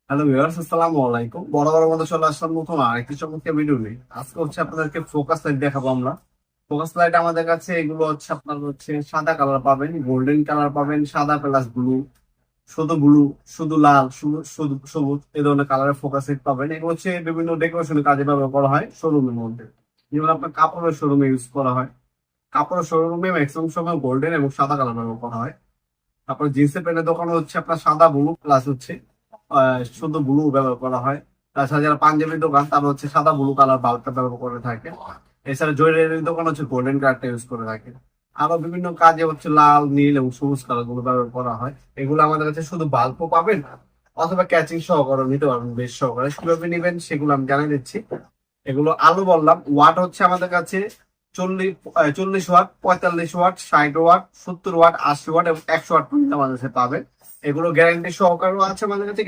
Hello viewers, আসসালামু আলাইকুম। বড় বড় মধ্যে চলে আসলাম নতুন আরেকটি চমৎকার ভিডিও নিয়ে। আজকে হচ্ছে আপনাদেরকে ফোকাস লাইট দেখাবো আমরা। ফোকাস লাইট আমাদের কাছে এগুলো হচ্ছে আপনার হচ্ছে সাদা কালার পাবেন, গোল্ডেন কালার পাবেন, সাদা প্লাস ব্লু, শুধু লাল, শুধু শুধু সবুজ, এই ধরনের কালারের ফোকাস লাইট পাবেন। এগুলো হচ্ছে বিভিন্ন ডেকোরেশনের কাজে ব্যবহার করা হয় শোরুমের মধ্যে। যেমন আপনার কাপড়ের শোরুমে ইউজ করা হয়। কাপড়ের শোরুমে ম্যাক্সিমাম সময় গোল্ডেন এবং সাদা কালার ব্যবহার করা হয়। তারপর জিন্সের প্যান্টের দোকানে হচ্ছে আপনার সাদা ব্লু প্লাস হচ্ছে শুধু ব্লু ব্যবহার করা হয়। তাছাড়া যারা পাঞ্জাবির দোকান তারা হচ্ছে সাদা ব্লু কালার বাল্বটা ব্যবহার করে থাকে। এছাড়া জুয়েলারির দোকান হচ্ছে গোল্ডেন কালারটা ইউজ করে থাকে। আরো বিভিন্ন কাজে হচ্ছে লাল, নীল এবং সবুজ কালার গুলো ব্যবহার করা হয়। এগুলো আমাদের কাছে শুধু বাল্বও পাবেন, অথবা ক্যাচিং সহকারে নিতে পারবেন, বেশ সহকারে। কিভাবে নিবেন সেগুলো আমি জানিয়ে দিচ্ছি। এগুলো আলো বললাম, ওয়াট হচ্ছে আমাদের কাছে 40 watt, 45 watt, 60 watt, 70 watt, 80 watt এবং 100 ওয়াট পর্যন্ত আমাদের কাছে পাবেন। এগুলো গ্যারান্টি সহকারেও আছে আমাদের কাছে।